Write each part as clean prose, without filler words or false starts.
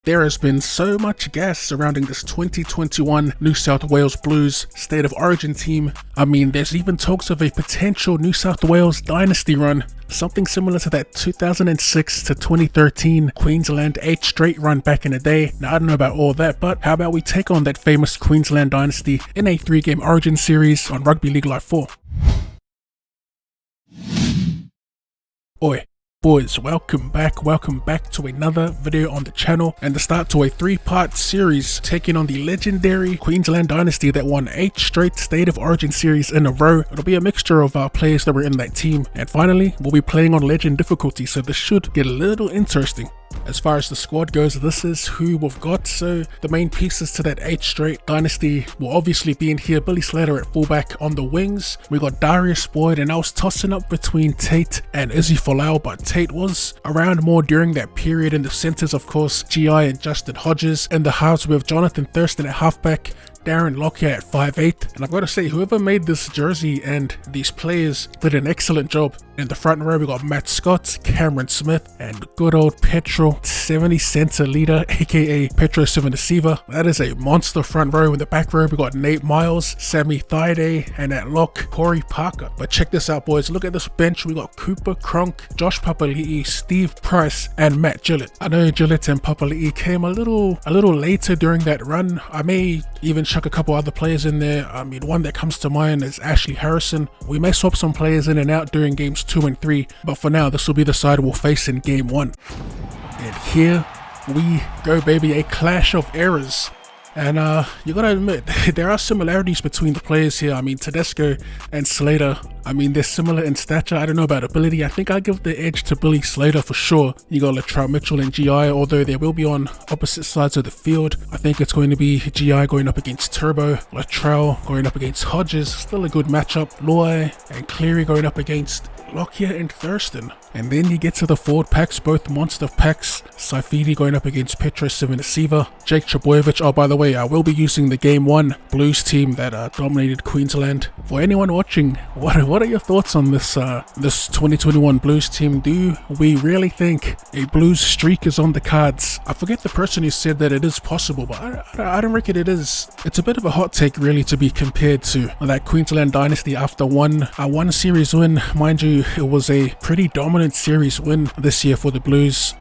There has been so much gas surrounding this 2021 New South Wales Blues State of Origin team. I mean, there's even talks of a potential New South Wales Dynasty run, something similar to that 2006 to 2013 Queensland 8 straight run back in the day. Now, I don't know about all that, but how about we take on that famous Queensland Dynasty in a 3-game Origin series on Rugby League Live 4. Oi. Boys, welcome back to another video on the channel and the start to a 3-part series taking on the legendary Queensland Dynasty that won 8 straight State of Origin series in a row. It'll be a mixture of our players that were in that team, and finally we'll be playing on legend difficulty, so this should get a little interesting. As far as the squad goes, this is who we've got. So the main pieces to that 8 straight Dynasty will obviously be in here. Billy Slater at fullback. On the wings, we got Darius Boyd, and I was tossing up between Tate and Izzy Folau, but Tate was around more during that period. In the centres, of course, GI and Justin Hodges. In the halves, we have Jonathan Thurston at halfback, Darren Lockyer at 5'8", and I've got to say, whoever made this jersey and these players did an excellent job. In the front row, we got Matt Scott, Cameron Smith, and good old Petro 70 center leader, aka Petro Sivanasiva. That is a monster front row. In the back row, we got Nate Miles, Sammy Thaiday, and at lock, Corey Parker. But check this out, boys. Look at this bench. We got Cooper Cronk, Josh Papali'i, Steve Price, and Matt Gillett. I know Gillett and Papali'i came a little later during that run. I may even chuck a couple other players in there. I mean, one that comes to mind is Ashley Harrison. We may swap some players in and out during games 2 and 3, but for now, this will be the side we'll face in game 1. And here we go, baby, a clash of eras. And you gotta admit, there are similarities between the players here. I mean, Tedesco and Slater, I mean, they're similar in stature. I don't know about ability. I think I give the edge to Billy Slater for sure. You got Latrell Mitchell and GI, although they will be on opposite sides of the field. I think it's going to be GI going up against Turbo, Latrell going up against Hodges, still a good matchup, Luai and Cleary going up against Lockyer and Thurston. And then you get to the forward packs, both monster packs. Saifidi going up against Petro Sivanasiva, Jake Trbojevic. Oh, by the way, I will be using the game 1 Blues team that dominated Queensland. For anyone watching, what are your thoughts on this 2021 Blues team? Do we really think a Blues streak is on the cards? I forget the person who said that it is possible, but I don't reckon it is. It's a bit of a hot take, really, to be compared to that Queensland Dynasty after one series win. Mind you, it was a pretty dominant series win this year for the Blues.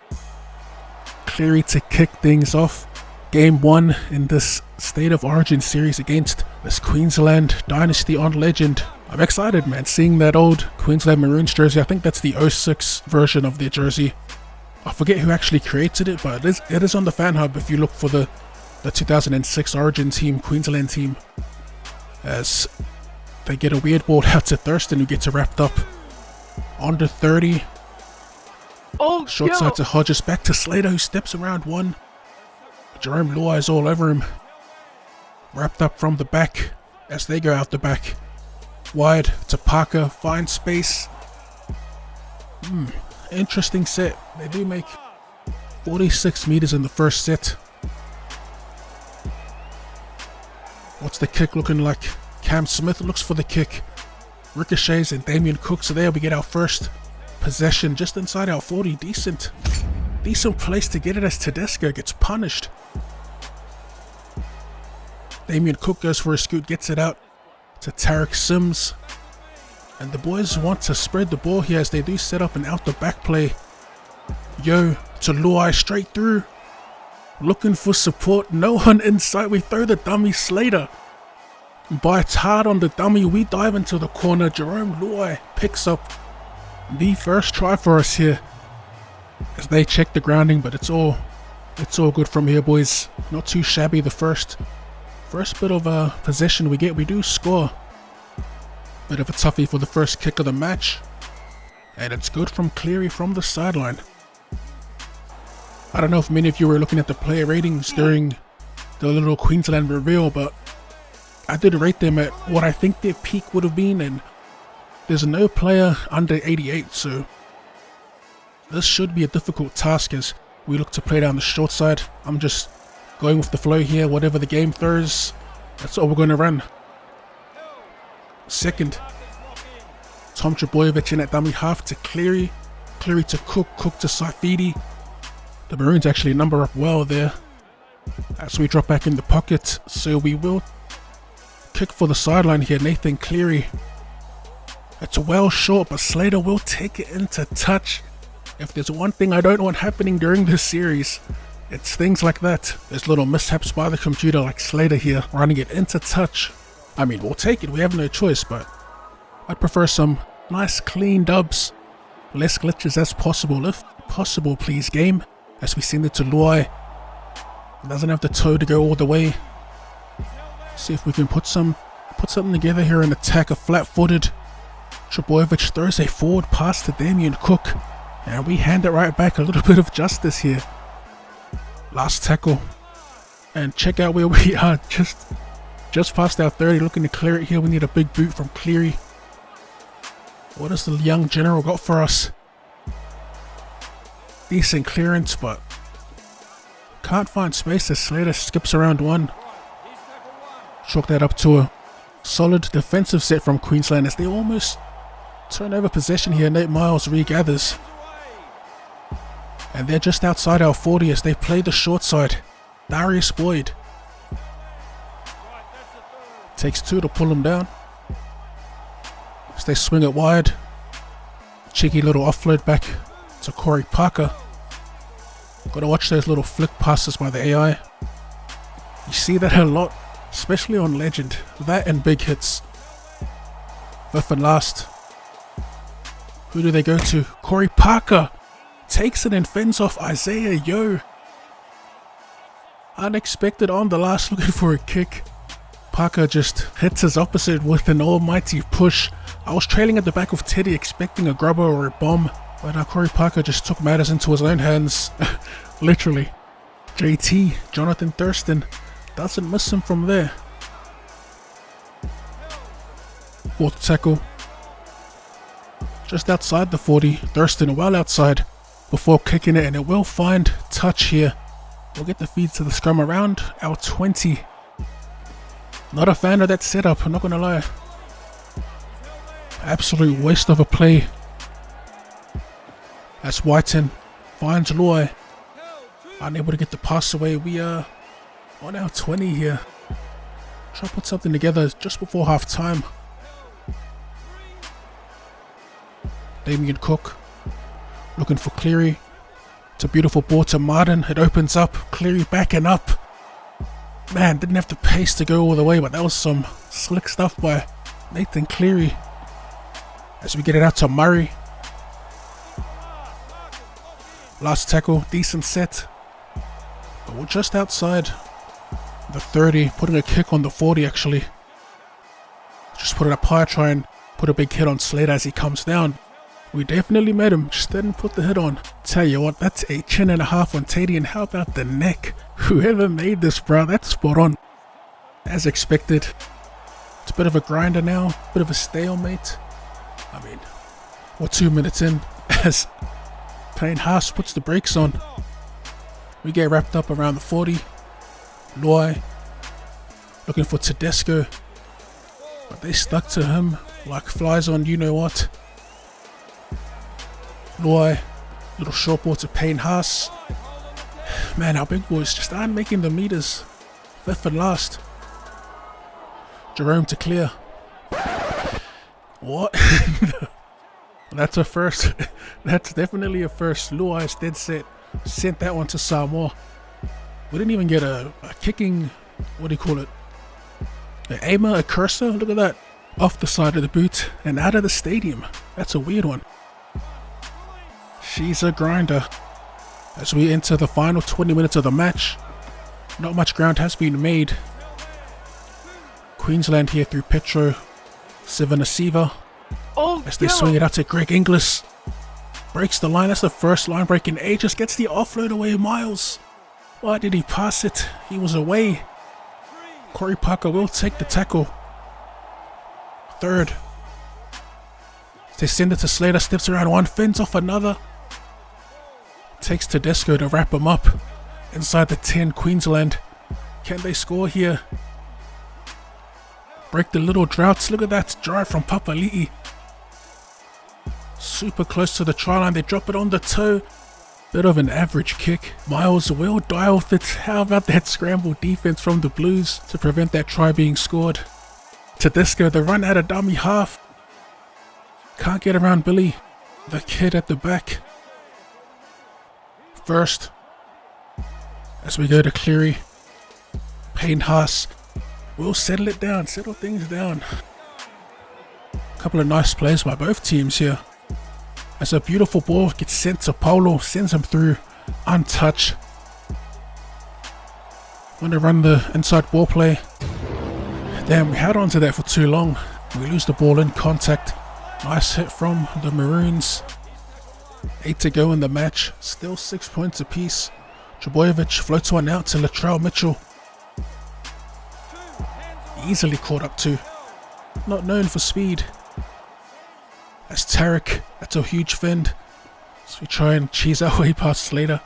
Cleary to kick things off. Game 1 in this State of Origin series against this Queensland Dynasty on Legend. I'm excited, man, seeing that old Queensland Maroons jersey. I think that's the 06 version of their jersey. I forget who actually created it, but it is on the fan hub if you look for the 2006 Origin team, Queensland team. As they get a weird ball out to Thurston, who gets it wrapped up. Under 30. Oh, short side to Hodges, back to Slater, who steps around one. Jerome Luai is all over him. Wrapped up from the back as they go out the back. Wide to Parker, finds space. Interesting set. They do make 46 meters in the first set. What's the kick looking like? Cam Smith looks for the kick. Ricochets and Damien Cook. So there we get our first possession just inside our 40. Decent place to get it as Tedesco gets punished. Damien Cook goes for a scoot, gets it out to Tarek Sims. And the boys want to spread the ball here as they do set up an out the back play. Yo to Luai, straight through. Looking for support, no one in sight. We throw the dummy. Slater bites hard on the dummy. We dive into the corner. Jerome Luai picks up the first try for us here as they check the grounding, but it's all good from here, boys. Not too shabby. The first bit of possession we get, we do score. Bit of a toughie for the first kick of the match, and it's good from Cleary from the sideline. I don't know if many of you were looking at the player ratings during the little Queensland reveal, but I did rate them at what I think their peak would have been, and there's no player under 88, so this should be a difficult task as we look to play down the short side. I'm just going with the flow here. Whatever the game throws, that's all we're going to run. Second, Tom Trbojevic in at dummy half to Cleary. Cleary to Cook, Cook to Saifidi. The Maroons actually number up well there as we drop back in the pocket. So we will kick for the sideline here. Nathan Cleary. It's well short, but Slater will take it into touch. If there's one thing I don't want happening during this series, it's things like that. There's little mishaps by the computer like Slater here, running it into touch. I mean, we'll take it, we have no choice, but I'd prefer some nice clean dubs. Less glitches as possible, if possible, please, game. As we send it to Luai. Doesn't have the toe to go all the way. See if we can put something together here in attack. A flat-footed Trebojevic throws a forward pass to Damien Cook. And we hand it right back. A little bit of justice here. Last tackle. And check out where we are. Just past our 30. Looking to clear it here. We need a big boot from Cleary. What has the young general got for us? Decent clearance, but can't find space as Slater skips around one. Chalk that up to a solid defensive set from Queensland as they almost turn over possession here. Nate Miles regathers. And they're just outside our 40 as they play the short side. Darius Boyd takes two to pull him down. As they swing it wide. Cheeky little offload back to Corey Parker. Gotta watch those little flick passes by the AI. You see that a lot, especially on Legend. That and big hits. Fifth and last. Who do they go to? Corey Parker takes it and fends off Isaiah Yo. Unexpected on the last, looking for a kick. Parker just hits his opposite with an almighty push. I was trailing at the back of Teddy expecting a grubber or a bomb, but Corey Parker just took matters into his own hands. Literally. JT, Jonathan Thurston, doesn't miss him from there. Fourth tackle. Just outside the 40. Thurston well outside before kicking it, and it will find touch here. We'll get the feed to the scrum around our 20. Not a fan of that setup, I'm not gonna lie. Absolute waste of a play. As Whiten finds Luai. Unable to get the pass away. We are on our 20 here. Try to put something together just before half time. Damien Cook looking for Cleary. It's a beautiful ball to Martin. It opens up. Cleary backing up. Man, didn't have the pace to go all the way, but that was some slick stuff by Nathan Cleary. As we get it out to Murray. Last tackle, decent set. But we're just outside the 30, putting a kick on the 40 actually. Just put it up high, try and put a big hit on Slater as he comes down. We definitely met him, just didn't put the hit on. Tell you what, that's a chin and a half on Teddy, and how about the neck? Whoever made this, bro, that's spot on. As expected. It's a bit of a grinder now, bit of a stalemate. I mean, we're 2 minutes in as Payne Haas puts the brakes on. We get wrapped up around the 40. Luai looking for Tedesco, but they stuck to him like flies on you know what. Luai, little short ball to Payne Haas. Man, our big boys just aren't making the meters. Fifth and last. Jerome to clear. What? That's a first. That's definitely a first. Luai's dead set. Sent that one to Samoa. We didn't even get a kicking, what do you call it? An aimer, a cursor. Look at that. Off the side of the boot and out of the stadium. That's a weird one. She's a grinder. As we enter the final 20 minutes of the match, not much ground has been made. Queensland here through Petro Sivanasiva. As they swing it out to Greg Inglis. Breaks the line. That's the first line break in ages. Gets the offload away, Miles. Why did he pass it? He was away. Corey Parker will take the tackle. Third. They send it to Slater. Steps around one. Fends off another. Takes Tedesco to wrap him up. Inside the 10, Queensland. Can they score here? Break the little droughts. Look at that drive from Papali'i. Super close to the try line. They drop it on the toe. Bit of an average kick. Miles will die with it. How about that scramble defense from the Blues to prevent that try being scored? Tedesco, the run out of dummy half. Can't get around Billy. The kid at the back. First. As we go to Cleary. Payne Haas. We'll settle it down. Settle things down. Couple of nice plays by both teams here. As a beautiful ball gets sent to Paulo, sends him through, untouched. Want to run the inside ball play. Damn, we held on to that for too long. We lose the ball in contact. Nice hit from the Maroons. 8 to go in the match. Still 6 points apiece. Trebojevic floats one out to Latrell Mitchell. Easily caught up to. Not known for speed. That's Tarek. That's a huge fend. So we try and cheese our way past Slater.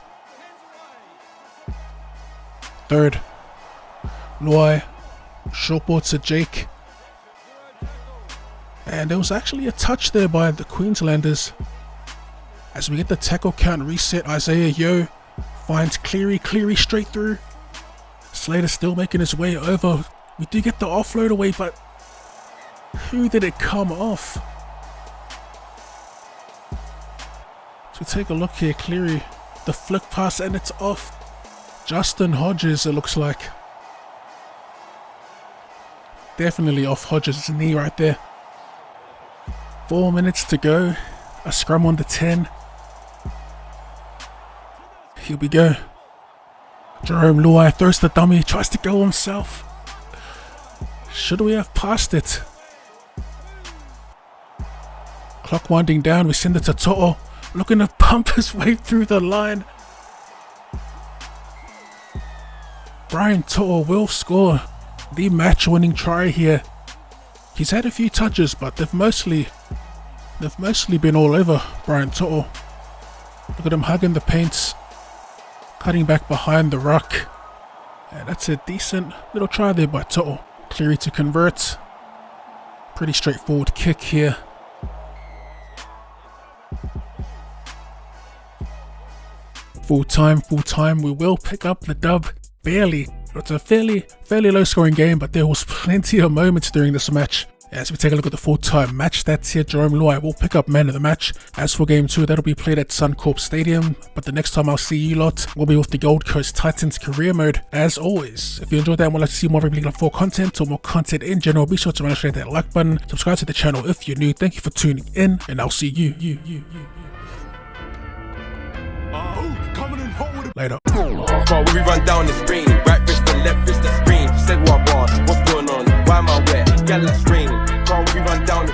Third. Luai. Short ball to Jake. And there was actually a touch there by the Queenslanders. As we get the tackle count reset, Isaiah Yeo finds Cleary. Cleary straight through. Slater still making his way over. We do get the offload away, but who did it come off? So take a look here, Cleary, the flick pass, and it's off. Justin Hodges, it looks like. Definitely off Hodges' knee right there. 4 minutes to go. A scrum on the 10. Here we go. Jerome Luai throws the dummy, tries to go himself. Should we have passed it? Clock winding down, we send it to To'o. Looking to pump his way through the line. Brian To'o will score the match-winning try here. He's had a few touches, but they've mostly been all over Brian To'o. Look at him hugging the paints, cutting back behind the ruck. And that's a decent little try there by To'o. Cleary to convert. Pretty straightforward kick here. Full time, we will pick up the dub. Barely. It's a fairly low scoring game, but there was plenty of moments during this match. As we take a look at the full-time match stats here, Jerome Luai will pick up man of the match. As for game 2, that'll be played at Suncorp Stadium, but the next time I'll see you lot will be with the Gold Coast Titans career mode. As always, if you enjoyed that and would like to see more Rugby League 4 content or more content in general, be sure to smash that like button, subscribe to the channel if you're new. Thank you for tuning in, and I'll see you later. Bro, we run down the screen, right wrist and left wrist the screen. Said what, what's going on? Why am I wet? Girl, let's scream. Bro, we run down the